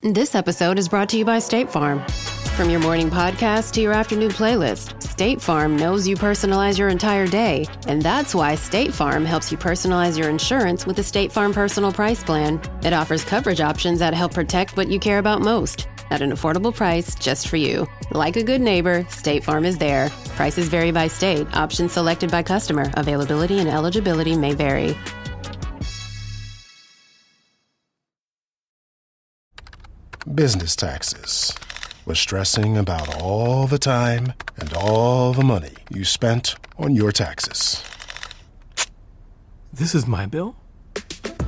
This episode is brought to you by State Farm. From your morning podcast to your afternoon playlist, State Farm knows you personalize your entire day, and that's why State Farm helps you personalize your insurance with the State Farm Personal Price Plan. It offers coverage options that help protect what you care about most at an affordable price just for you. Like a good neighbor, State Farm is there. Prices vary by state. Options selected by customer. Availability and eligibility may vary. Business taxes. We're stressing about all the time and all the money you spent on your taxes. This is my bill?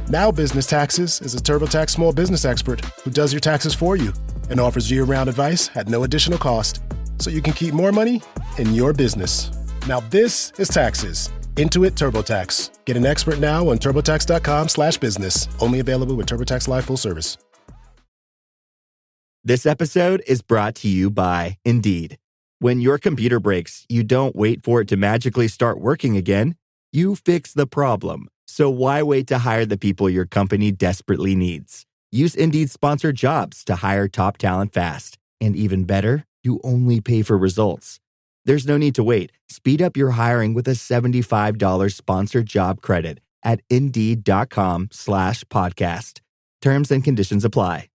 Now Business Taxes is a TurboTax small business expert who does your taxes for you and offers year-round advice at no additional cost, so you can keep more money in your business. Now this is taxes. Intuit TurboTax. Get an expert now on turbotax.com/business. Only available with TurboTax Live Full Service. This episode is brought to you by Indeed. When your computer breaks, you don't wait for it to magically start working again. You fix the problem. So why wait to hire the people your company desperately needs? Use Indeed's sponsored jobs to hire top talent fast. And even better, you only pay for results. There's no need to wait. Speed up your hiring with a $75 sponsored job credit at Indeed.com/podcast. Terms and conditions apply.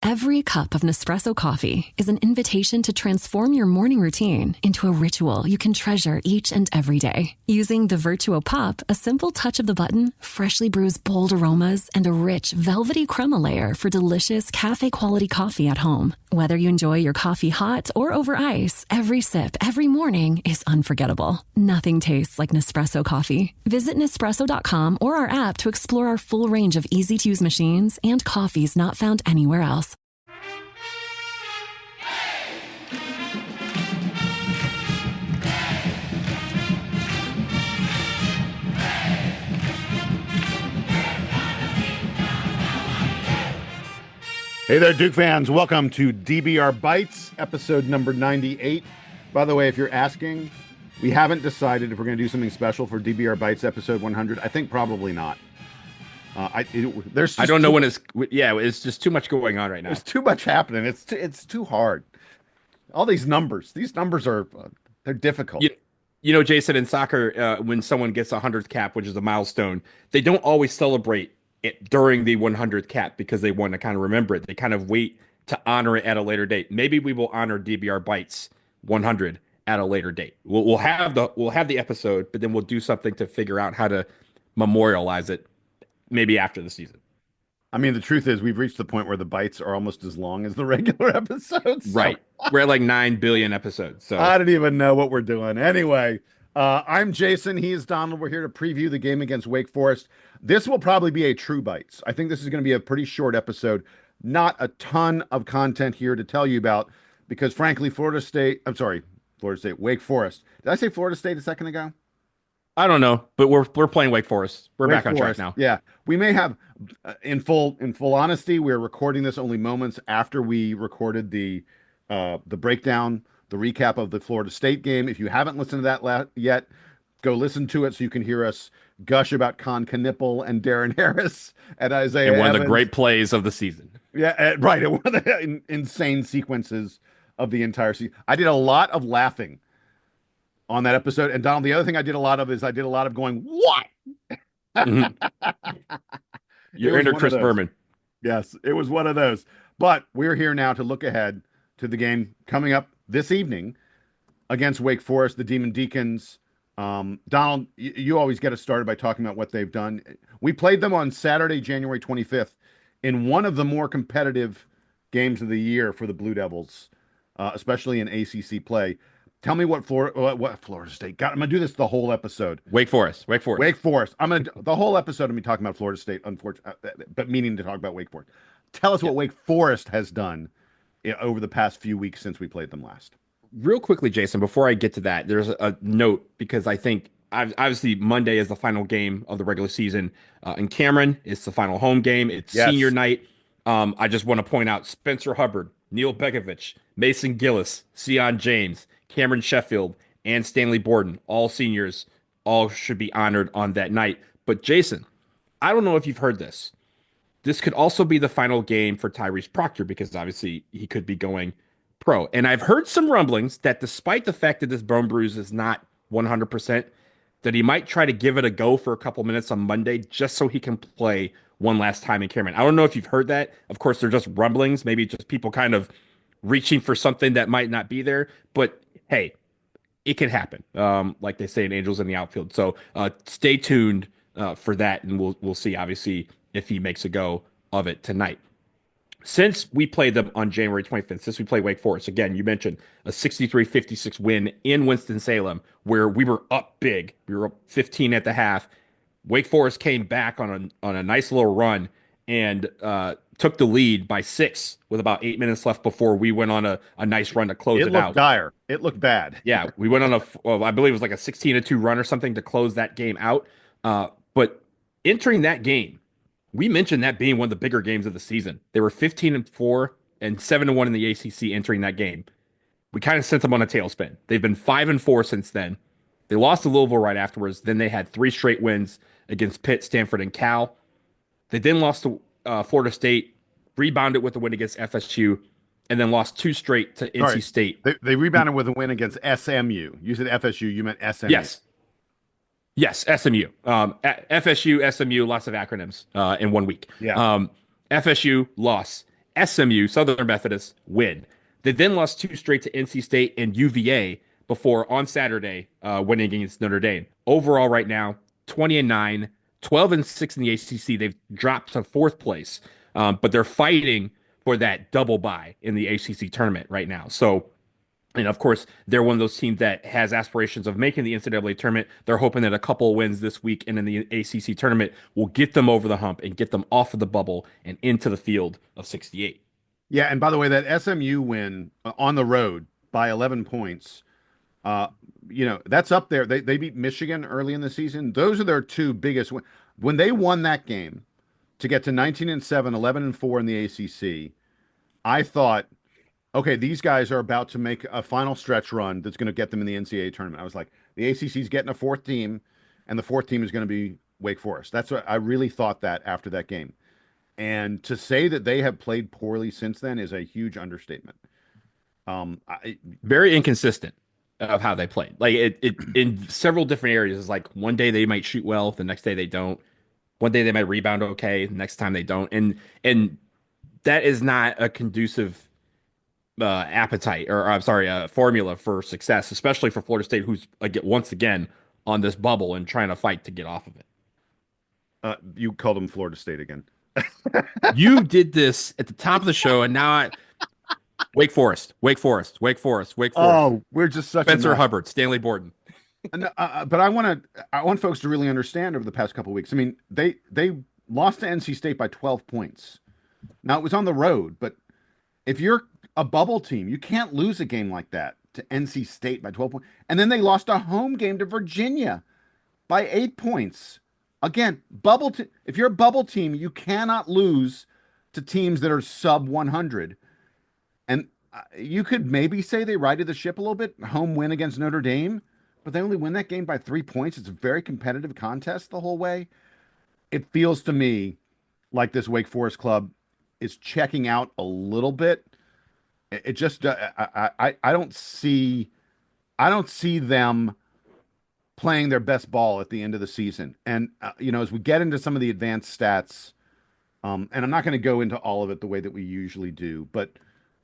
Every cup of Nespresso coffee is an invitation to transform your morning routine into a ritual you can treasure each and every day. Using the Virtuo Pop, a simple touch of the button freshly brews bold aromas and a rich, velvety crema layer for delicious cafe-quality coffee at home. Whether you enjoy your coffee hot or over ice, every sip, every morning is unforgettable. Nothing tastes like Nespresso coffee. Visit Nespresso.com or our app to explore our full range of easy-to-use machines and coffees not found anywhere else. Hey there, Duke fans. Welcome to DBR Bites, episode number 98. By the way, if you're asking, we haven't decided if we're going to do something special for DBR Bites episode 100. I think probably not. I don't know when it's just too much going on right now. There's too much happening. It's too hard. All these numbers are they're difficult. You know, Jason, in soccer, when someone gets a 100th cap, which is a milestone, they don't always celebrate it during the 100th cap because they want to kind of remember it. They kind of wait to honor it at a later date. Maybe we will honor DBR Bites 100 at a later date. We'll have the episode, but then we'll do something to figure out how to memorialize it maybe after the season. I mean, the truth is we've reached the point where the bites are almost as long as the regular episodes. So. Right. We're at like 9 billion episodes. So I don't even know what we're doing. Anyway, I'm Jason. He's Donald. We're here to preview the game against Wake Forest. This will probably be a true bites. I think this is going to be a pretty short episode. Not a ton of content here to tell you about because, frankly, Wake Forest. Did I say Florida State a second ago? I don't know, but we're playing Wake Forest. We're back on track now. Yeah, we may have, in full honesty, we're recording this only moments after we recorded the breakdown, the recap of the Florida State game. If you haven't listened to that yet, go listen to it so you can hear us gush about Con Knipple and Darren Harris and Isaiah And one Evans. of the great plays of the season. Yeah, right. One of the insane sequences of the entire season. I did a lot of laughing on that episode. And Donald, the other thing I did a lot of going, what? Mm-hmm. You're into Chris Berman. Yes, it was one of those. But we're here now to look ahead to the game coming up this evening against Wake Forest, the Demon Deacons. Donald, you always get us started by talking about what they've done. We played them on Saturday, January 25th, in one of the more competitive games of the year for the Blue Devils, especially in ACC play. Tell me what Florida State got. I'm gonna do this the whole episode. Wake Forest. The whole episode. I'm gonna be talking about Florida State, unfortunately, but meaning to talk about Wake Forest. Tell us what Wake Forest has done over the past few weeks since we played them last. Real quickly, Jason, before I get to that, there's a note because I think obviously Monday is the final game of the regular season. In Cameron, it's the final home game. It's senior night. I just want to point out Spencer Hubbard, Neil Begovic, Mason Gillis, Sion James, Cameron Sheffield, and Stanley Borden, all seniors, all should be honored on that night. But Jason, I don't know if you've heard this. this could also be the final game for Tyrese Proctor because obviously he could be going pro. And I've heard some rumblings that despite the fact that this bone bruise is not 100%, that he might try to give it a go for a couple minutes on Monday just so he can play one last time in Cameron. I don't know if you've heard that. Of course, they're just rumblings, maybe just people kind of reaching for something that might not be there. But hey, it can happen, like they say in Angels in the Outfield. So stay tuned for that, and we'll see, obviously, if he makes a go of it tonight. Since we played them on January 25th, since we played Wake Forest, again, you mentioned a 63-56 win in Winston-Salem where we were up big. We were up 15 at the half. Wake Forest came back on a nice little run and took the lead by 6 with about 8 minutes left before we went on a nice run to close it out. It looked dire. It looked bad. Yeah, we went on I believe it was like a 16-2 run or something to close that game out. But entering that game, we mentioned that being one of the bigger games of the season. They were 15-4 and 7-1 in the ACC entering that game. We kind of sent them on a tailspin. They've been 5-4 since then. They lost to Louisville right afterwards. Then they had 3 straight wins against Pitt, Stanford, and Cal. They then lost to Florida State, rebounded with a win against FSU, and then lost 2 straight to NC State. They rebounded with a win against SMU. You said FSU, you meant SMU. Yes, SMU. FSU, SMU, lots of acronyms in 1 week. Yeah. FSU loss. SMU, Southern Methodist, win. They then lost 2 straight to NC State and UVA before on Saturday winning against Notre Dame. Overall, right now, 20-9, 12-6 in the ACC. They've dropped to 4th place, but they're fighting for that double bye in the ACC tournament right now. So, and of course, they're one of those teams that has aspirations of making the NCAA tournament. They're hoping that a couple of wins this week and in the ACC tournament will get them over the hump and get them off of the bubble and into the field of 68. Yeah, and by the way, that SMU win on the road by 11 points, that's up there. They beat Michigan early in the season. Those are their 2 biggest wins. When they won that game to get to 19-7, 11-4 in the ACC, I thought, okay, these guys are about to make a final stretch run that's going to get them in the NCAA tournament. I was like, the ACC's getting a 4th team, and the 4th team is going to be Wake Forest. That's what I really thought that after that game. And to say that they have played poorly since then is a huge understatement. Very inconsistent of how they played. Like it in several different areas. It's like one day they might shoot well, the next day they don't. One day they might rebound okay, the next time they don't. And that is not a conducive appetite formula for success, especially for Florida State, who's once again on this bubble and trying to fight to get off of it. You called them Florida State again. You did this at the top of the show, and now Wake Forest. Oh, we're just such Spencer Hubbard, Stanley Borden. But I want folks to really understand over the past couple of weeks. I mean, they lost to NC State by 12 points. Now it was on the road, but if you're a bubble team, you can't lose a game like that to NC State by 12 points. And then they lost a home game to Virginia by 8 points. Again, if you're a bubble team, you cannot lose to teams that are sub 100. And you could maybe say they righted the ship a little bit, home win against Notre Dame, but they only win that game by 3 points. It's a very competitive contest the whole way. It feels to me like this Wake Forest club is checking out a little bit. It just I don't see them playing their best ball at the end of the season. And as we get into some of the advanced stats, and I'm not going to go into all of it the way that we usually do, but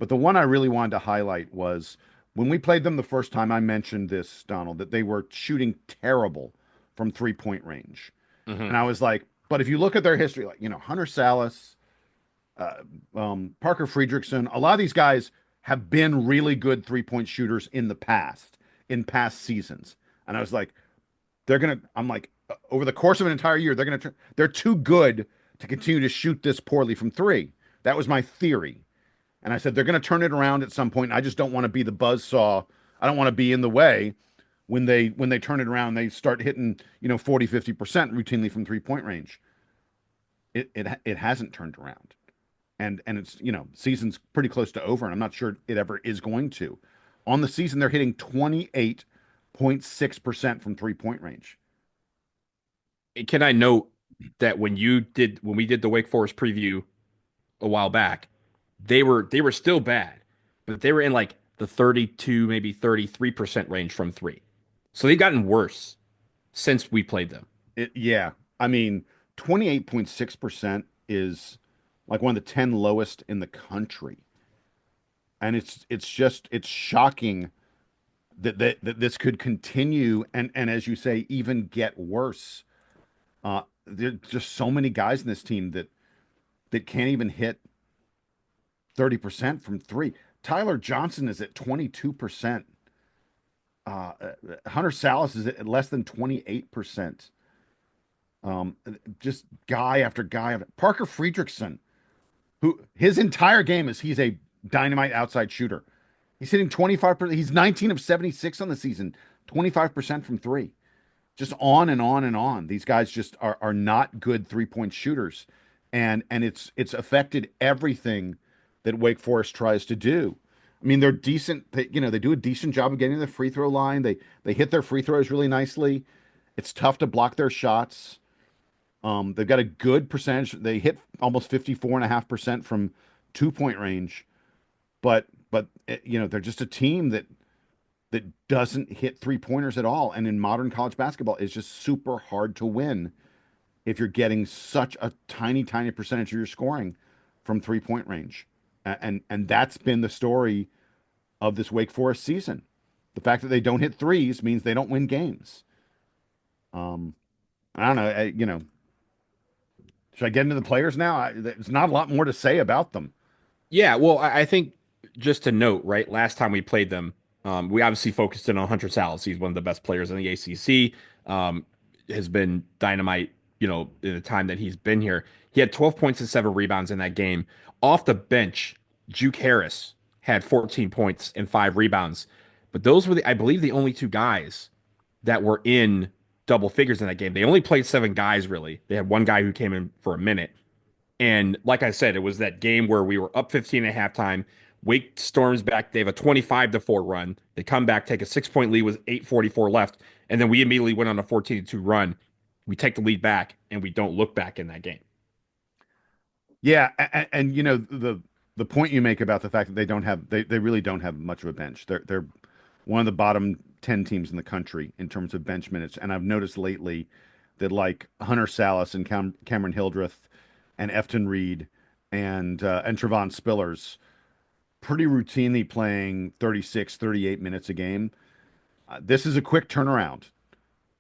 the one I really wanted to highlight was when we played them the first time. I mentioned this, Donald, that they were shooting terrible from 3-point range. Mm-hmm. And I was like, but if you look at their history, like Hunter Salas, Parker Friedrichsen, a lot of these guys have been really good 3-point shooters in past seasons. And I was like, over the course of an entire year, they're too good to continue to shoot this poorly from 3. That was my theory. And I said, they're going to turn it around at some point. I just don't want to be the buzzsaw. I don't want to be in the way when they turn it around, they start hitting, 40, 50% routinely from 3-point range. It hasn't turned around. And it's, season's pretty close to over, and I'm not sure it ever is going to. On the season, they're hitting 28.6% from 3-point range. Can I note that when we did the Wake Forest preview a while back, they were still bad, but they were in like the 32, maybe 33% range from three. So they've gotten worse since we played them. Yeah. I mean, 28.6% is like one of the 10 lowest in the country. And it's shocking that this could continue and as you say, even get worse. There's just so many guys in this team that can't even hit 30% from three. Tyler Johnson is at 22%. Hunter Salas is at less than 28%. Just guy after guy. Parker Friedrichsen, who his entire game is he's a dynamite outside shooter. He's hitting 25%. He's 19 of 76 on the season, 25% from three. Just on and on and on. These guys just are not good 3-point shooters. And it's affected everything that Wake Forest tries to do. I mean, they're decent. They do a decent job of getting to the free throw line. They hit their free throws really nicely. It's tough to block their shots. They've got a good percentage. They hit almost 54.5% from 2-point range, but they're just a team that doesn't hit 3-pointers at all. And in modern college basketball, it's just super hard to win if you're getting such a tiny percentage of your scoring from 3-point range. And that's been the story of this Wake Forest season. The fact that they don't hit threes means they don't win games. I don't know. Should I get into the players now? There's not a lot more to say about them. Yeah, well, I think just to note, right, last time we played them, we obviously focused in on Hunter Salas. He's one of the best players in the ACC. Has been dynamite, in the time that he's been here. He had 12 points and 7 rebounds in that game. Off the bench, Juke Harris had 14 points and 5 rebounds. But those were, I believe, the only two guys that were in double figures in that game. They only played 7 guys, really. They had one guy who came in for a minute. And like I said, it was that game where we were up 15 at halftime. Wake storms back. They have a 25-4 run. They come back, take a 6-point lead with 8:44 left. And then we immediately went on a 14-2 run. We take the lead back, and we don't look back in that game. Yeah, and the point you make about the fact that they really don't have much of a bench. They're one of the bottom 10 teams in the country in terms of bench minutes. And I've noticed lately that like Hunter Salas and Cameron Hildreth and Efton Reed and Trevon Spillers pretty routinely playing 36, 38 minutes a game. This is a quick turnaround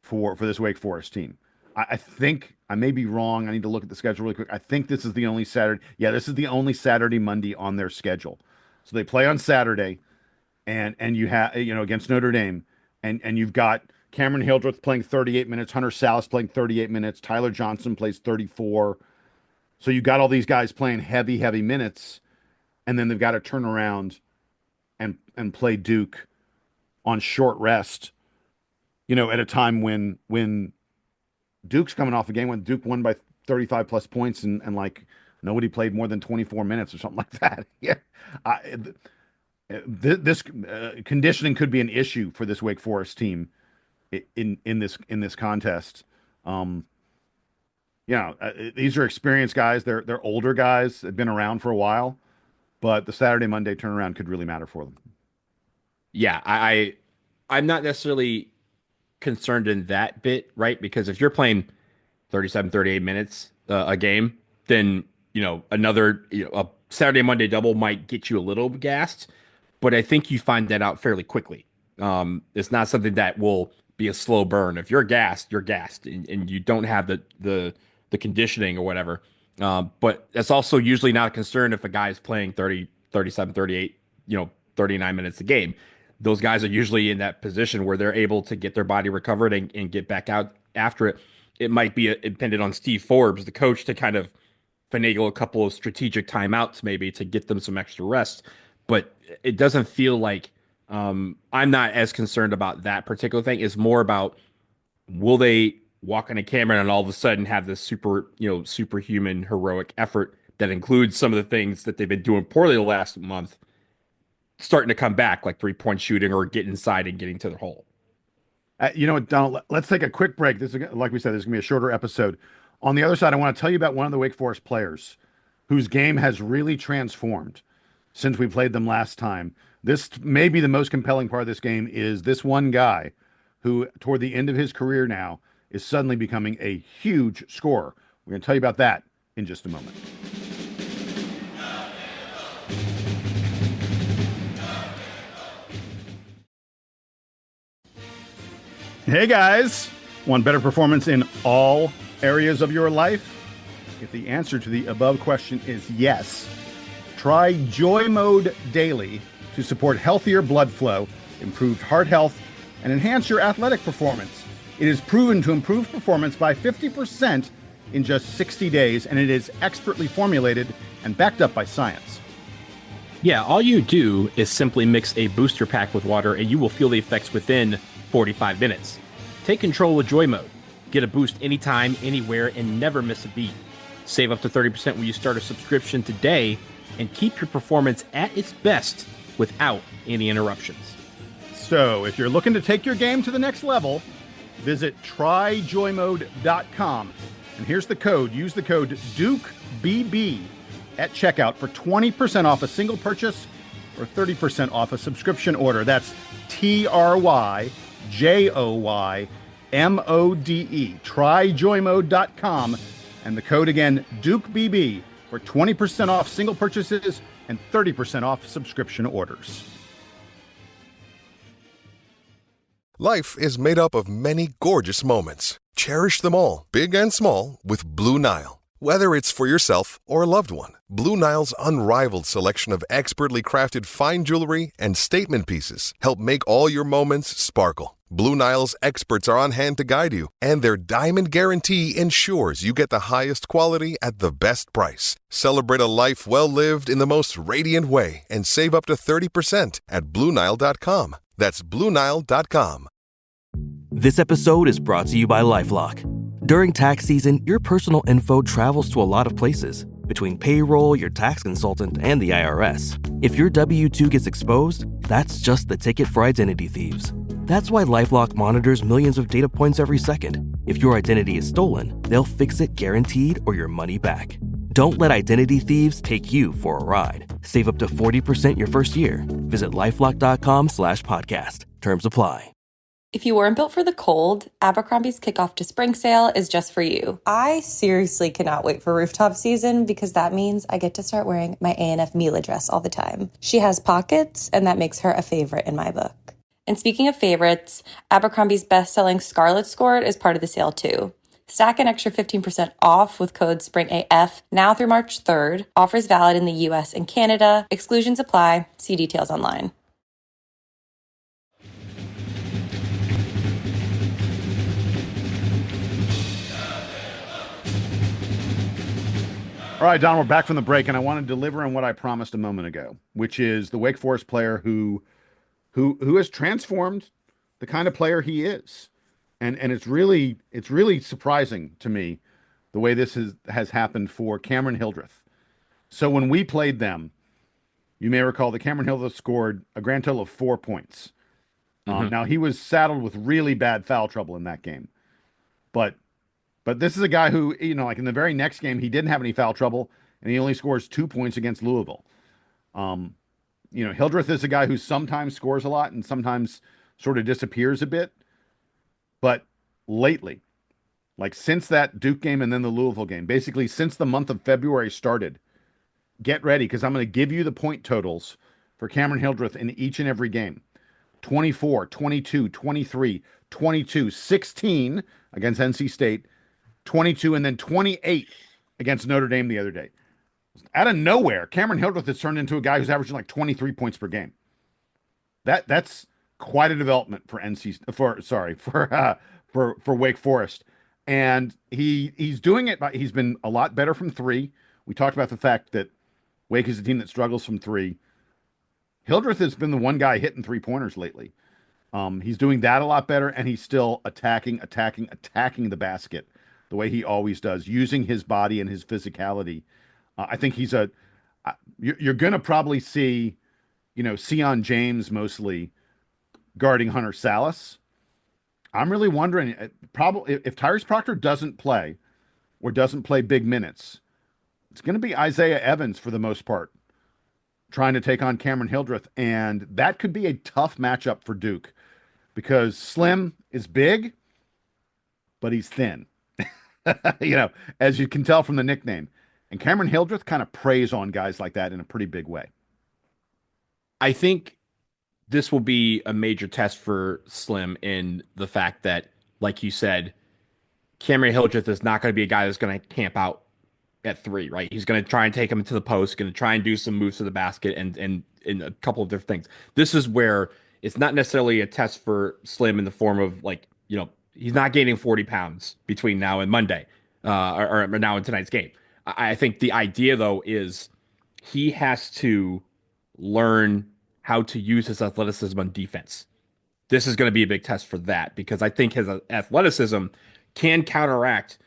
for this Wake Forest team. I think I may be wrong. I need to look at the schedule really quick. I think this is the only Saturday. Yeah, this is the only Saturday, Monday on their schedule. So they play on Saturday, and you have against Notre Dame, and you've got Cameron Hildreth playing 38 minutes, Hunter Salas playing 38 minutes, Tyler Johnson plays 34. So you got all these guys playing heavy minutes, and then they've got to turn around and play Duke on short rest. At a time when Duke's coming off a game when Duke won by 35 plus points and like nobody played more than 24 minutes or something like that. Yeah. This conditioning could be an issue for this Wake Forest team in this contest. These are experienced guys. They're older guys. They've been around for a while, but the Saturday, Monday turnaround could really matter for them. Yeah, I'm not necessarily concerned in that bit, right? Because if you're playing 37, 38 minutes a game, then another a Saturday, Monday double might get you a little gassed, but I think you find that out fairly quickly. It's not something that will be a slow burn. If you're gassed, and you don't have the conditioning or whatever. But that's also usually not a concern if a guy is playing 30, 37, 38, 39 minutes a game. Those guys are usually in that position where they're able to get their body recovered and get back out after it. It might be dependent on Steve Forbes, the coach, to kind of finagle a couple of strategic timeouts maybe to get them some extra rest. But it doesn't feel like I'm not as concerned about that particular thing. It's more about, will they walk on a camera and all of a sudden have this superhuman heroic effort that includes some of the things that they've been doing poorly the last month starting to come back, like 3-point shooting or get inside and getting to the hole. You know what, Donald, let's take a quick break. This is, like we said, this is going to be a shorter episode. On the other side, I want to tell you about one of the Wake Forest players whose game has really transformed since we played them last time. This may be the most compelling part of this game is this one guy who, toward the end of his career now, is suddenly becoming a huge scorer. We're going to tell you about that in just a moment. Hey guys, want better performance in all areas of your life? If the answer to the above question is yes, try Joy Mode Daily to support healthier blood flow, improved heart health, and enhance your athletic performance. It is proven to improve performance by 50% in just 60 days, and it is expertly formulated and backed up by science. Yeah, all you do is simply mix a booster pack with water and you will feel the effects within 45 minutes. Take control with Joy Mode. Get a boost anytime, anywhere, and never miss a beat. Save up to 30% when you start a subscription today and keep your performance at its best without any interruptions. So, if you're looking to take your game to the next level, visit tryjoymode.com. And here's the code. Use the code DUKEBB at checkout for 20% off a single purchase or 30% off a subscription order. That's TRYJOYMODE. Tryjoymode.com. And the code again, DUKEBB, for 20% off single purchases and 30% off subscription orders. Life is made up of many gorgeous moments. Cherish them all, big and small, with Blue Nile. Whether it's for yourself or a loved one, Blue Nile's unrivaled selection of expertly crafted fine jewelry and statement pieces help make all your moments sparkle. Blue Nile's experts are on hand to guide you, and their diamond guarantee ensures you get the highest quality at the best price. Celebrate a life well lived in the most radiant way and save up to 30% at BlueNile.com. That's BlueNile.com. This episode is brought to you by LifeLock. During tax season, your personal info travels to a lot of places. Between payroll, your tax consultant, and the IRS. If your W-2 gets exposed, that's just the ticket for identity thieves. That's why LifeLock monitors millions of data points every second. If your identity is stolen, they'll fix it guaranteed or your money back. Don't let identity thieves take you for a ride. Save up to 40% your first year. Visit LifeLock.com/podcast. Terms apply. If you weren't built for the cold, Abercrombie's kickoff to spring sale is just for you. I seriously cannot wait for rooftop season because that means I get to start wearing my A&F Mila dress all the time. She has pockets, and that makes her a favorite in my book. And speaking of favorites, Abercrombie's best-selling Scarlet Skirt is part of the sale too. Stack an extra 15% off with code SPRINGAF now through March 3rd. Offers valid in the US and Canada. Exclusions apply. See details online. All right, Don, we're back from the break, and I want to deliver on what I promised a moment ago, which is the Wake Forest player who has transformed the kind of player he is. And it's really surprising to me the way this has happened for Cameron Hildreth. So when we played them, you may recall that Cameron Hildreth scored a grand total of 4 points. Now, he was saddled with really bad foul trouble in that game. But this is a guy who, like in the very next game, he didn't have any foul trouble, and he only scores 2 points against Louisville. Hildreth is a guy who sometimes scores a lot and sometimes sort of disappears a bit. But lately, like since that Duke game and then the Louisville game, basically since the month of February started, get ready because I'm going to give you the point totals for Cameron Hildreth in each and every game. 24, 22, 23, 22, 16 against NC State, 22, and then 28 against Notre Dame the other day. Out of nowhere, Cameron Hildreth has turned into a guy who's averaging like 23 points per game. That's quite a development for Wake Forest. And he's doing it, but he's been a lot better from three. We talked about the fact that Wake is a team that struggles from three. Hildreth has been the one guy hitting 3-pointers lately. He's doing that a lot better, and he's still attacking the basket the way he always does, using his body and his physicality. I think he's you're going to probably see, Sion James mostly guarding Hunter Salas. I'm really wondering, probably if Tyrese Proctor doesn't play, or doesn't play big minutes, it's going to be Isaiah Evans for the most part, trying to take on Cameron Hildreth. And that could be a tough matchup for Duke because Slim is big, but he's thin, as you can tell from the nickname. And Cameron Hildreth kind of preys on guys like that in a pretty big way. I think this will be a major test for Slim in the fact that, like you said, Cameron Hildreth is not going to be a guy that's going to camp out at 3, right? He's going to try and take him to the post, going to try and do some moves to the basket and a couple of different things. This is where it's not necessarily a test for Slim in the form of he's not gaining 40 pounds between now and Monday or now and tonight's game. I think the idea, though, is he has to learn how to use his athleticism on defense. This is going to be a big test for that because I think his athleticism can counteract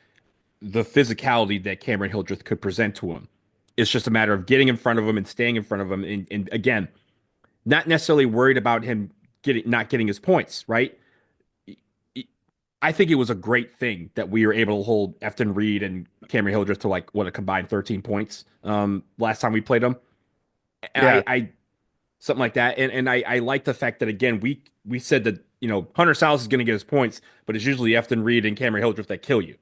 the physicality that Cameron Hildreth could present to him. It's just a matter of getting in front of him and staying in front of him. And again, not necessarily worried about him not getting his points, right? I think it was a great thing that we were able to hold Efton Reed and Cameron Hildreth to a combined 13 points last time we played them. Yeah. I something like that. And I like the fact that, again, we said that, Hunter Salas is going to get his points, but it's usually Efton Reed and Cameron Hildreth that kill you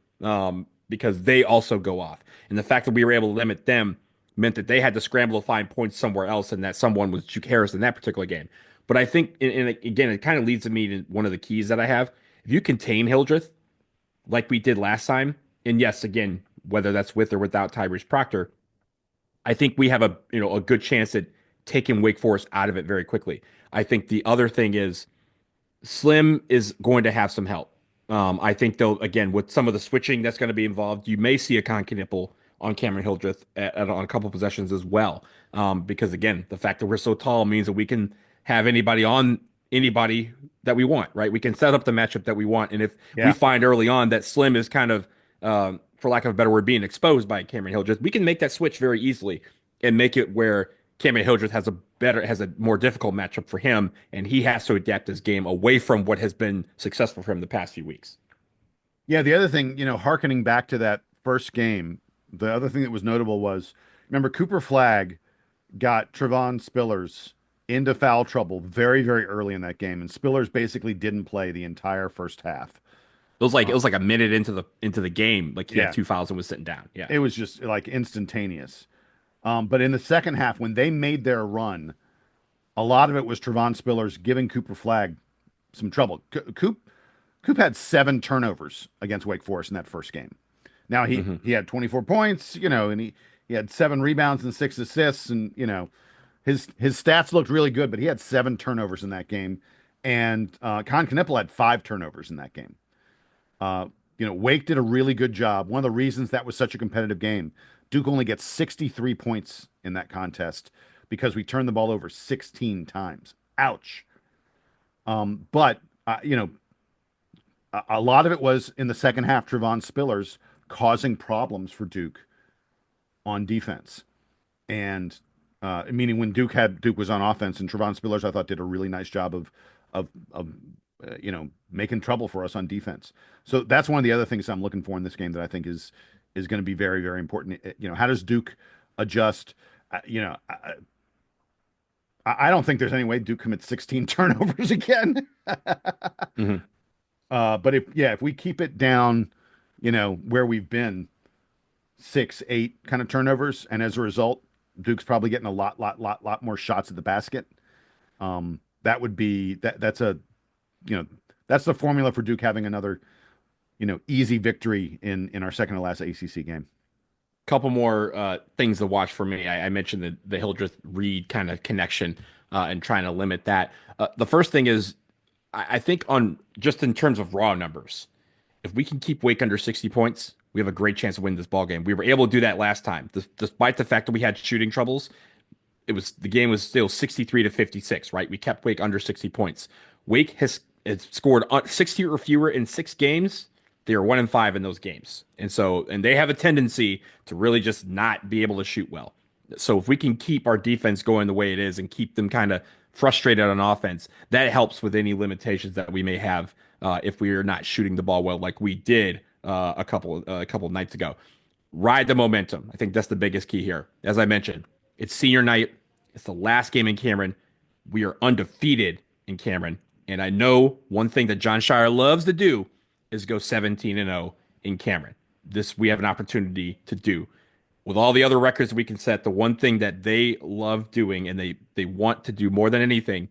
because they also go off. And the fact that we were able to limit them meant that they had to scramble to find points somewhere else, and that someone was Juke Harris in that particular game. But I think, and again, it kind of leads to me to one of the keys that I have. If you contain Hildreth like we did last time, and yes, again, whether that's with or without Tyrese Proctor, I think we have a good chance at taking Wake Forest out of it very quickly. I think the other thing is Slim is going to have some help. I think they'll, again, with some of the switching that's going to be involved, you may see a conky nipple on Cameron Hildreth on a couple possessions as well. Because again, the fact that we're so tall means that we can have anybody on anybody that we want, right? We can set up the matchup that we want. And if we find early on that Slim is kind of, for lack of a better word, being exposed by Cameron Hildreth, we can make that switch very easily and make it where Cameron Hildreth has a more difficult matchup for him, and he has to adapt his game away from what has been successful for him the past few weeks. Yeah, the other thing, hearkening back to that first game, the other thing that was notable was, remember, Cooper Flagg got Trevon Spillers into foul trouble very, very early in that game, and Spillers basically didn't play the entire first half. It was like a minute into the game, like he had 2 fouls and was sitting down. Yeah, it was just like instantaneous. But in the second half, when they made their run, a lot of it was Trevon Spillers giving Cooper Flagg some trouble. Coop had 7 turnovers against Wake Forest in that first game. Now he had 24 points, and he had 7 rebounds and 6 assists, and his stats looked really good, but he had 7 turnovers in that game, and Con Knippel had 5 turnovers in that game. Wake did a really good job. One of the reasons that was such a competitive game, Duke only gets 63 points in that contest because we turned the ball over 16 times. Ouch. But a lot of it was in the second half, Trevon Spillers causing problems for Duke on defense. And meaning when Duke was on offense, and Trevon Spillers, I thought, did a really nice job of making trouble for us on defense. So that's one of the other things I'm looking for in this game that I think is going to be very, very important. How does Duke adjust? I don't think there's any way Duke commits 16 turnovers again. But if we keep it down, where we've been, 6, 8 kind of turnovers, and as a result, Duke's probably getting a lot more shots at the basket. That would be that's the formula for Duke having another, easy victory in our second to last ACC game. Couple more things to watch for me. I mentioned the Hildreth Reed kind of connection and trying to limit that. The first thing is, I think just in terms of raw numbers, if we can keep Wake under 60 points, we have a great chance of winning this ball game. We were able to do that last time, despite the fact that we had shooting troubles. The game was still 63-56, right? We kept Wake under 60 points. Wake has scored 60 or fewer in 6 games. They are 1-5 in those games. And they have a tendency to really just not be able to shoot well. So if we can keep our defense going the way it is and keep them kind of frustrated on offense, that helps with any limitations that we may have if we are not shooting the ball well like we did a couple of nights ago. Ride the momentum. I think that's the biggest key here. As I mentioned, it's senior night. It's the last game in Cameron. We are undefeated in Cameron. And I know one thing that John Shire loves to do is go 17-0 in Cameron. This we have an opportunity to do. With all the other records we can set, the one thing that they love doing and they want to do more than anything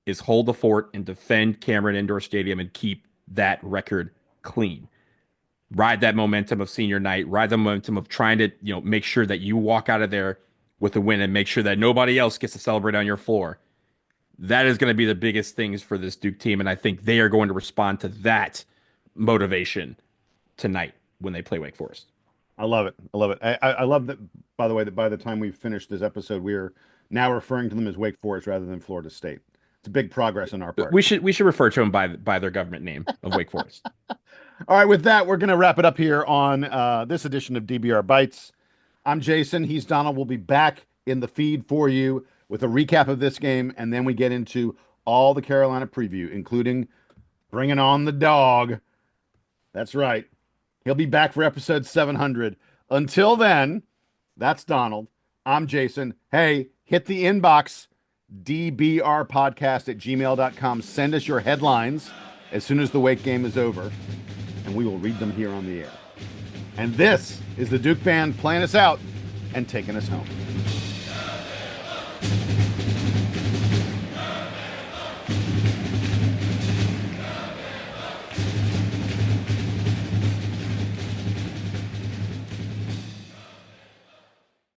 is hold the fort and defend Cameron Indoor Stadium and keep that record clean. Ride that momentum of senior night, ride the momentum of trying to, make sure that you walk out of there with a win and make sure that nobody else gets to celebrate on your floor. That is going to be the biggest things for this Duke team, and I think they are going to respond to that motivation tonight when they play Wake Forest. I love it. I love that, by the way, that by the time we finish this episode, we are now referring to them as Wake Forest rather than Florida State. It's a big progress on our part. We should refer to them by their government name of Wake Forest. All right, with that, we're going to wrap it up here on this edition of DBR Bites. I'm Jason. He's Donald. We'll be back in the feed for you with a recap of this game, and then we get into all the Carolina preview, including bringing on the dog. That's right. He'll be back for episode 700. Until then, that's Donald. I'm Jason. Hey, hit the inbox, DBR Podcast at gmail.com. Send us your headlines as soon as the Wake game is over, and we will read them here on the air. And this is the Duke Band playing us out and taking us home.